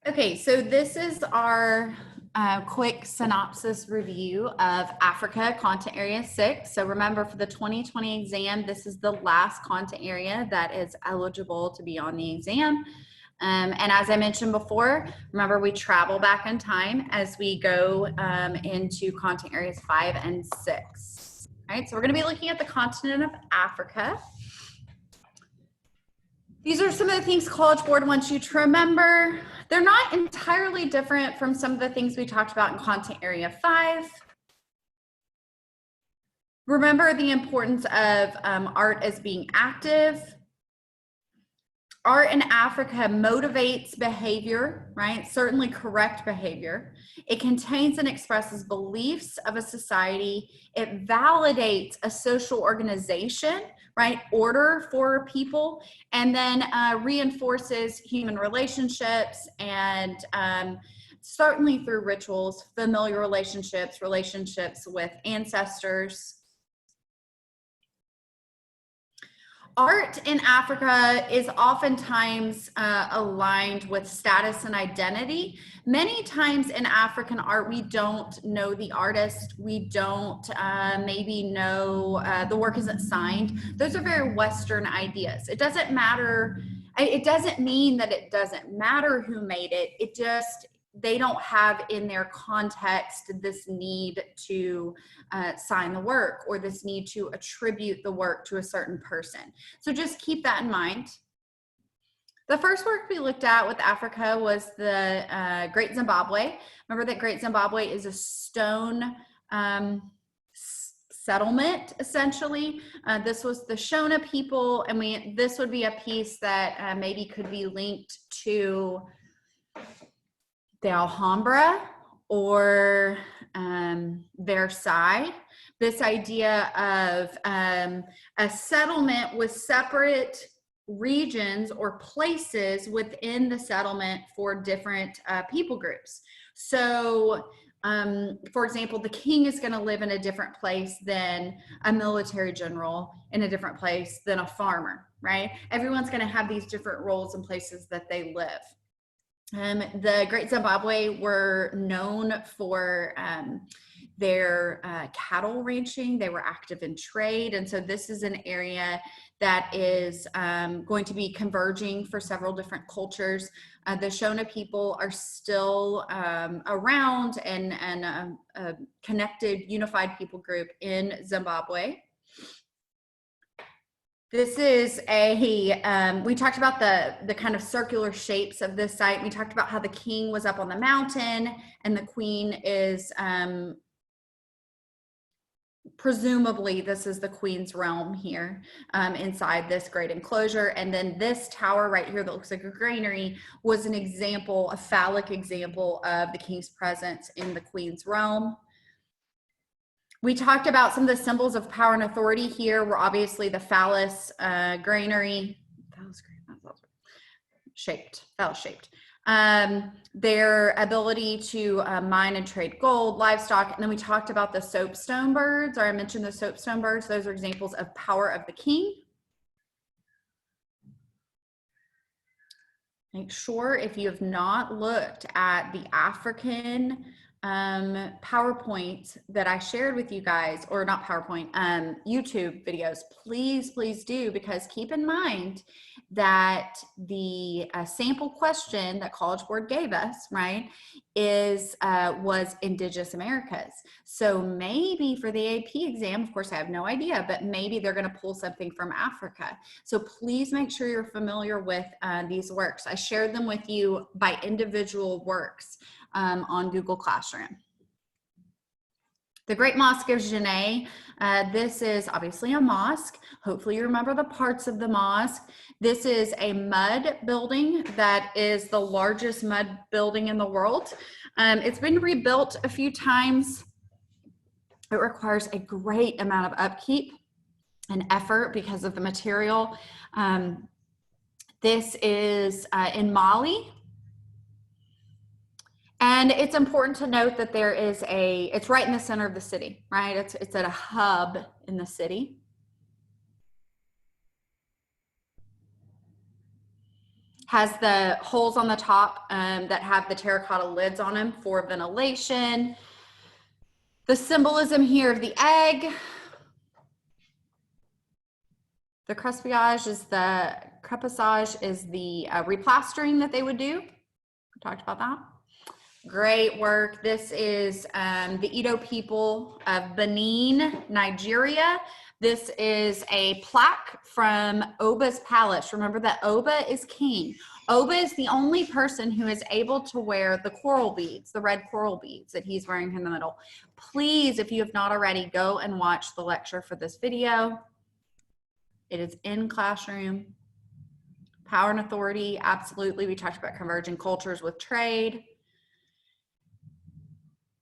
Okay, so this is our quick synopsis review of Africa Content Area 6. So remember, for the 2020 exam, this is the last content area that is eligible to be on the exam. And as I mentioned before, remember, we travel back in time as we go into content areas 5 and 6. All right, so we're going to be looking at the continent of Africa. These are some of the things College Board wants you to remember. They're not entirely different from some of the things we talked about in Content Area 5. Remember the importance of art as being active. Art in Africa motivates behavior, right? Certainly correct behavior. It contains and expresses beliefs of a society. It validates a social organization, right? Order for people, and then reinforces human relationships and certainly through rituals, familiar relationships, relationships with ancestors. Art in Africa is oftentimes aligned with status and identity. Many times in African art, we don't know the artist. We don't maybe know the work isn't signed. Those are very Western ideas. It doesn't matter. It doesn't mean that it doesn't matter who made it. It just, they don't have in their context this need to sign the work or this need to attribute the work to a certain person. So just keep that in mind. The first work we looked at with Africa was the Great Zimbabwe. Remember that Great Zimbabwe is a stone settlement, essentially. This was the Shona people, and this would be a piece that maybe could be linked to the Alhambra or Versailles. This idea of a settlement with separate regions or places within the settlement for different people groups. So, for example, the king is going to live in a different place than a military general, in a different place than a farmer, right? Everyone's going to have these different roles and places that they live. The Great Zimbabwe were known for their cattle ranching. They were active in trade. And so this is an area that is going to be converging for several different cultures. The Shona people are still around and a connected, unified people group in Zimbabwe. This is we talked about the kind of circular shapes of this site. We talked about how the king was up on the mountain and the queen is, presumably this is the queen's realm here inside this great enclosure. And then this tower right here that looks like a granary was an example, a phallic example of the king's presence in the queen's realm. We talked about some of the symbols of power and authority here were obviously the phallus granary, shaped. Their ability to mine and trade gold, livestock, and then we talked about the soapstone birds, or I mentioned the soapstone birds. Those are examples of power of the king. Make sure if you have not looked at the African PowerPoint that I shared with you guys, or not PowerPoint, YouTube videos, please do, because keep in mind that the sample question that College Board gave us, right, was Indigenous Americas. So maybe for the AP exam, of course I have no idea, but maybe they're going to pull something from Africa. So please make sure you're familiar with these works. I shared them with you by individual works on Google Classroom. The Great Mosque of Genet, this is obviously a mosque. Hopefully you remember the parts of the mosque. This is a mud building that is the largest mud building in the world. It's been rebuilt a few times. It requires a great amount of upkeep and effort because of the material. This is in Mali. And it's important to note that there is it's right in the center of the city, right? It's at a hub in the city. Has the holes on the top that have the terracotta lids on them for ventilation. The symbolism here of the egg. The crepissage is the replastering that they would do. We talked about that. Great work. This is the Edo people of Benin, Nigeria. This is a plaque from Oba's palace. Remember that Oba is king. Oba is the only person who is able to wear the coral beads, the red coral beads that he's wearing in the middle. Please, if you have not already, go and watch the lecture for this video. It is in classroom. Power and authority, absolutely. We talked about converging cultures with trade.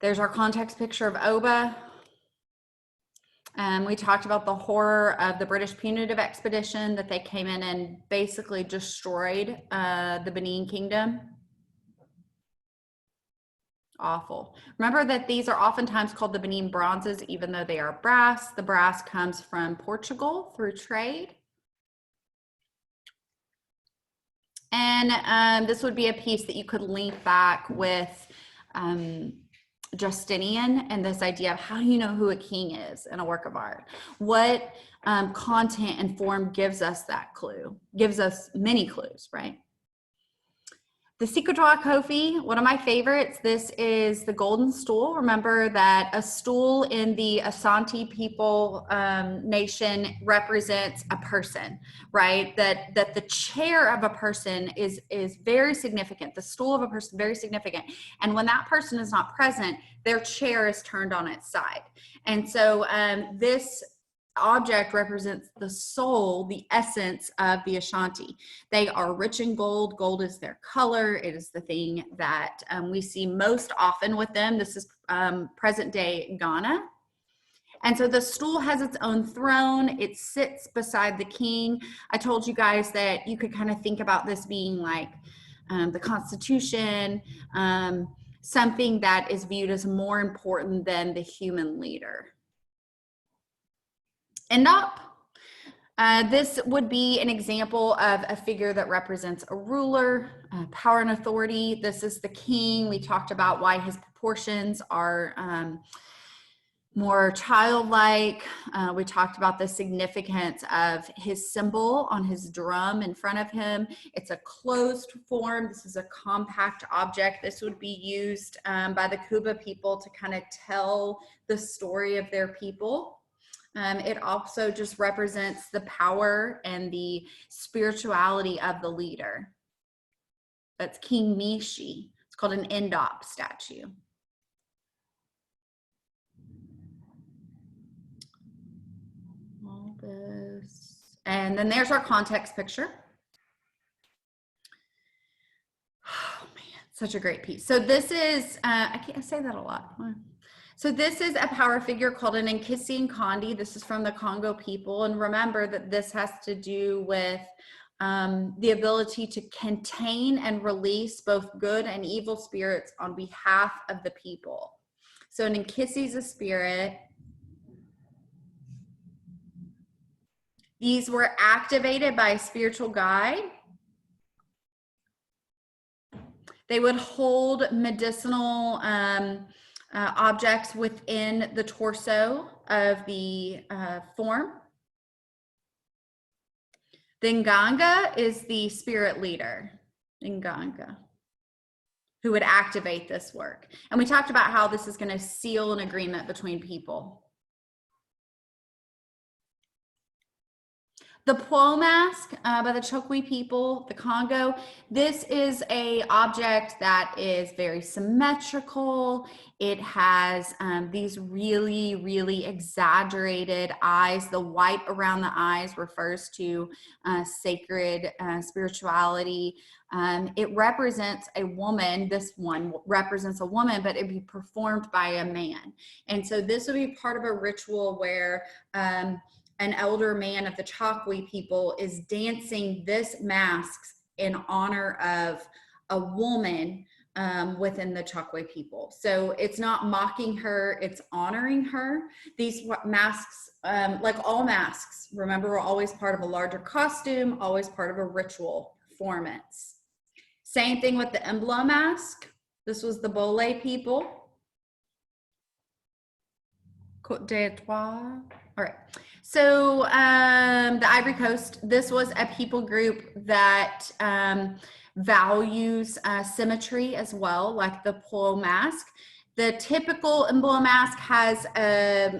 There's our context picture of Oba. We talked about the horror of the British punitive expedition, that they came in and basically destroyed the Benin Kingdom. Awful. Remember that these are oftentimes called the Benin bronzes, even though they are brass. The brass comes from Portugal through trade. And this would be a piece that you could link back with Justinian and this idea of how do you know who a king is in a work of art? What content and form gives us that clue? Gives us many clues, right? The Sekotoa Kofi, one of my favorites. This is the golden stool. Remember that a stool in the Asante people nation represents a person, right? That the chair of a person is very significant. The stool of a person, very significant. And when that person is not present, their chair is turned on its side. And so this object represents the soul, the essence of the Ashanti. They are rich in gold. Gold is their color. It is the thing that we see most often with them. This is present day Ghana. And so the stool has its own throne. It sits beside the king. I told you guys that you could kind of think about this being like the Constitution, something that is viewed as more important than the human leader. End up. This would be an example of a figure that represents a ruler, power and authority. This is the king. We talked about why his proportions are more childlike. We talked about the significance of his symbol on his drum in front of him. It's a closed form. This is a compact object. This would be used by the Kuba people to kind of tell the story of their people. It also just represents the power and the spirituality of the leader. That's King Mishi. It's called an Ndop statue. All this. And then there's our context picture. Oh man, such a great piece. So this is, I can't say that a lot. So this is a power figure called an Nkisi Nkondi. This is from the Congo people. And remember that this has to do with the ability to contain and release both good and evil spirits on behalf of the people. So an Nkisi is a spirit. These were activated by a spiritual guide. They would hold medicinal objects within the torso of the form. The Nganga is the spirit leader, Nganga, who would activate this work. And we talked about how this is going to seal an agreement between people. The Po mask by the Chokwe people, the Congo, this is a object that is very symmetrical. It has these really, really exaggerated eyes. The white around the eyes refers to sacred spirituality. It represents a woman. This one represents a woman, but it'd be performed by a man. And so this would be part of a ritual where an elder man of the Chokwe people is dancing this mask in honor of a woman within the Chokwe people. So it's not mocking her, it's honoring her. These masks, like all masks, remember, are always part of a larger costume, always part of a ritual performance. Same thing with the emblem mask. This was the Bole people. Côte d'Ivoire. All right. So the Ivory Coast, this was a people group that values symmetry as well, like the Pole mask. The typical emblem mask has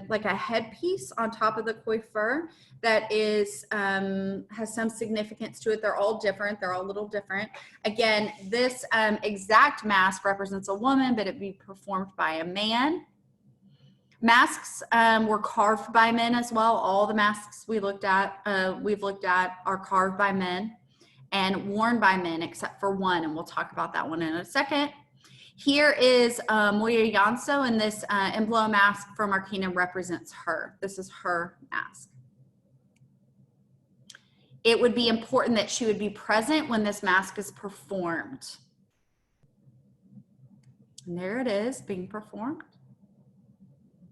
like a headpiece on top of the coiffure that is has some significance to it. They're all different. They're all a little different. Again, this exact mask represents a woman, but it'd be performed by a man. Masks were carved by men as well. All the masks we've looked at are carved by men and worn by men, except for one, and we'll talk about that one in a second. Here is Moya Yanso, and this emblem mask from our kingdom represents her. This is her mask. It would be important that she would be present when this mask is performed. And there it is, being performed.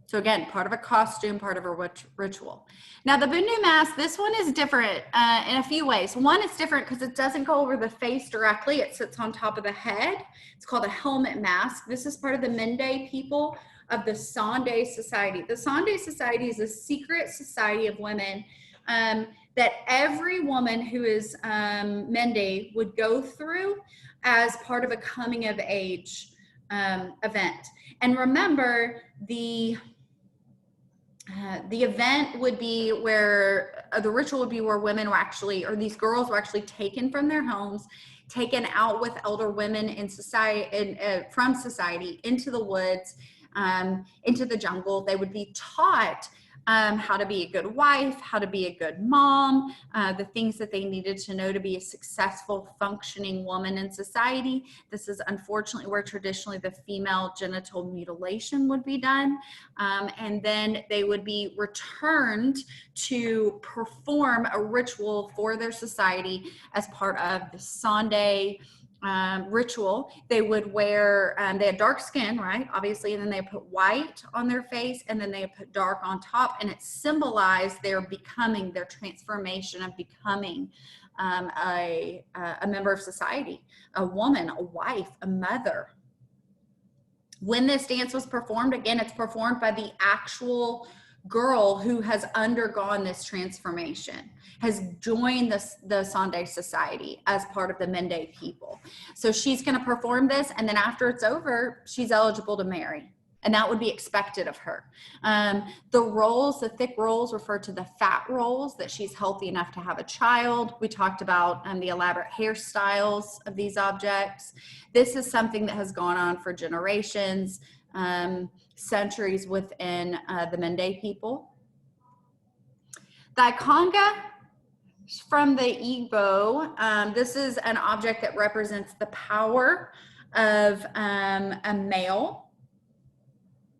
So again, part of a costume, part of a ritual. Now the Bundu mask, this one is different in a few ways. One, it's different because it doesn't go over the face directly. It sits on top of the head. It's called a helmet mask. This is part of the Mende people of the Sonde Society. The Sonde Society is a secret society of women that every woman who is Mende would go through as part of a coming of age event. And remember, the event would be where the ritual would be where women were actually, or these girls were actually taken from their homes, taken out with elder women in society, from society into the woods, into the jungle. They would be taught how to be a good wife, how to be a good mom, the things that they needed to know to be a successful, functioning woman in society. This is unfortunately where traditionally the female genital mutilation would be done. And then they would be returned to perform a ritual for their society as part of the Sonde ritual. They would wear, they had dark skin, right? Obviously, and then they put white on their face, and then they put dark on top, and it symbolized their becoming, their transformation of becoming a member of society, a woman, a wife, a mother. When this dance was performed, again, it's performed by the actual girl who has undergone this transformation, has joined the Sonde Society as part of the Mende people. So she's going to perform this, and then after it's over, she's eligible to marry, and that would be expected of her. The rolls, the thick rolls, refer to the fat rolls, that she's healthy enough to have a child. We talked about the elaborate hairstyles of these objects. This is something that has gone on for generations, centuries within the Mende people. The Ikonga from the Igbo, this is an object that represents the power of a male.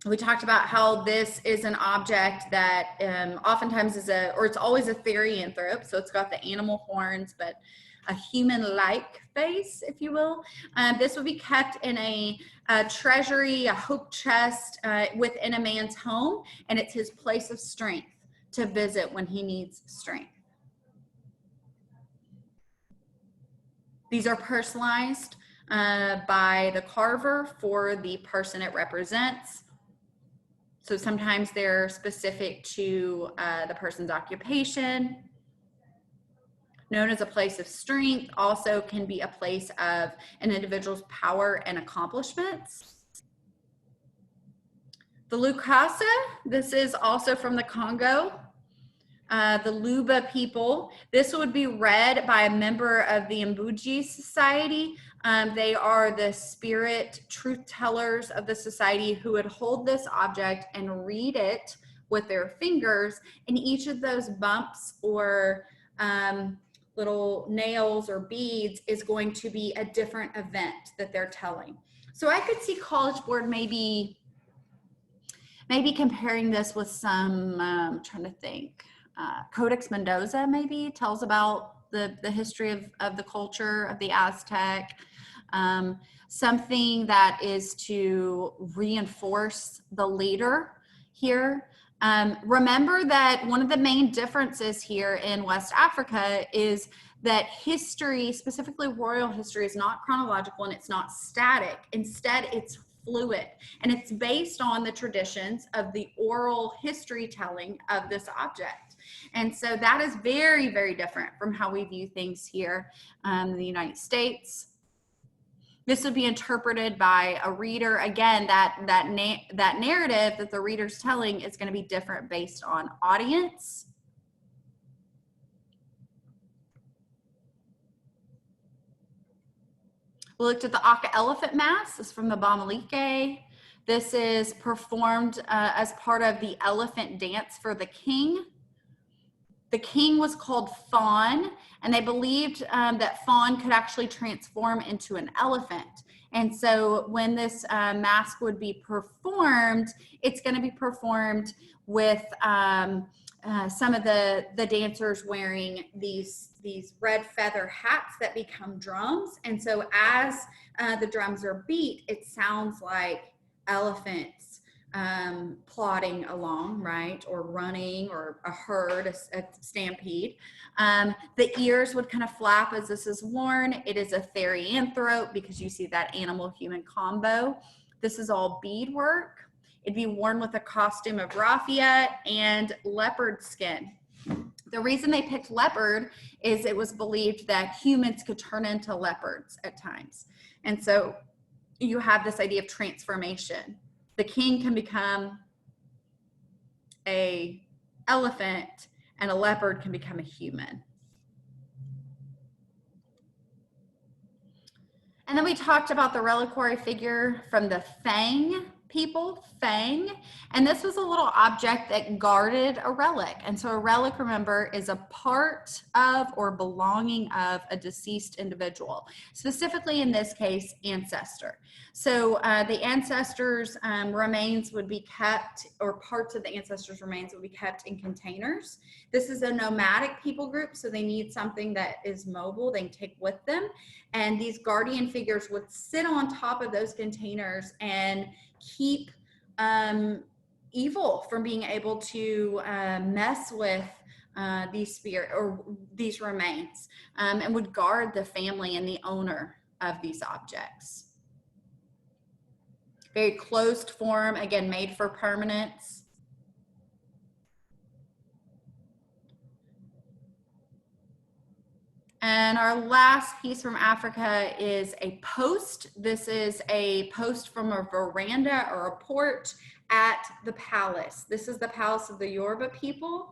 We talked about how this is an object that oftentimes is it's always a therianthrope, so it's got the animal horns, but a human-like face, if you will. This would be kept in a treasury, a hope chest within a man's home, and it's his place of strength to visit when he needs strength. These are personalized by the carver for the person it represents. So sometimes they're specific to the person's occupation. Known as a place of strength, also can be a place of an individual's power and accomplishments. The Lukasa, this is also from the Congo. The Luba people, this would be read by a member of the Mbuji Society. They are the spirit truth tellers of the society who would hold this object and read it with their fingers, and each of those bumps or little nails or beads is going to be a different event that they're telling. So I could see College Board maybe comparing this with some, trying to think, Codex Mendoza maybe tells about the history of the culture of the Aztec, something that is to reinforce the leader here. Remember that one of the main differences here in West Africa is that history, specifically royal history, is not chronological and it's not static. Instead, it's fluid, and it's based on the traditions of the oral history telling of this object. And so that is very, very different from how we view things here in the United States. This would be interpreted by a reader. Again, that narrative that the reader's telling is going to be different based on audience. We looked at the Aka elephant mask. This is from the Bamileke. This is performed as part of the elephant dance for the king. The king was called Fawn, and they believed that Fawn could actually transform into an elephant. And so when this mask would be performed, it's going to be performed with some of the dancers wearing these red feather hats that become drums. And so as the drums are beat, it sounds like elephants plodding along, right? Or running, or a herd, a stampede. The ears would kind of flap as this is worn. It is a therianthrope because you see that animal-human combo. This is all beadwork. It'd be worn with a costume of raffia and leopard skin. The reason they picked leopard is it was believed that humans could turn into leopards at times. And so you have this idea of transformation. The king can become an elephant and a leopard can become a human. And then we talked about the reliquary figure from the Fang people, Fang, and this was a little object that guarded a relic. And so a relic, remember, is a part of or belonging of a deceased individual, specifically in this case, ancestor. So the ancestors' remains would be kept, or parts of the ancestors' remains would be kept in containers. This is a nomadic people group, so they need something that is mobile, they can take with them. And these guardian figures would sit on top of those containers and keep evil from being able to mess with these spirit or these remains, and would guard the family and the owner of these objects. Very closed form, again, made for permanence. And our last piece from Africa is a post. This is a post from a veranda or a porch at the palace. This is the palace of the Yoruba people.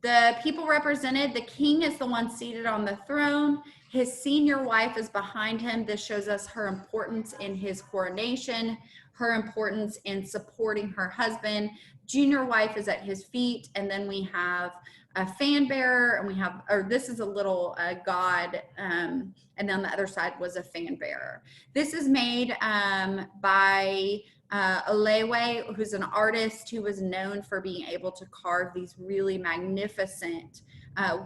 The people represented, the king is the one seated on the throne. His senior wife is behind him. This shows us her importance in his coronation, her importance in supporting her husband. Junior wife is at his feet, and then we have a fan bearer, and we have, or this is a little god, and then the other side was a fan bearer. This is made by Olewe, who's an artist who was known for being able to carve these really magnificent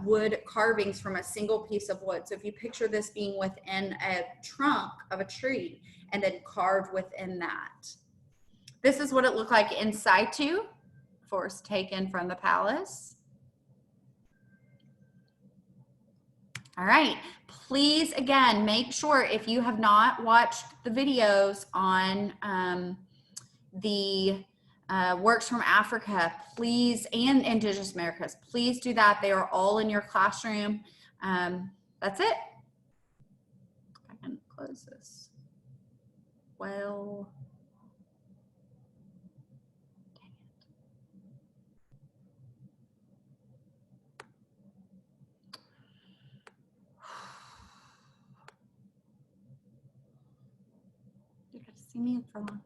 wood carvings from a single piece of wood. So if you picture this being within a trunk of a tree and then carved within that. This is what it looked like in situ, photos taken from the palace. All right, please, again, make sure if you have not watched the videos on the works from Africa, please, and Indigenous Americas, please do that. They are all in your classroom. That's it. I can close this. Well, dang it. You got to see me for long.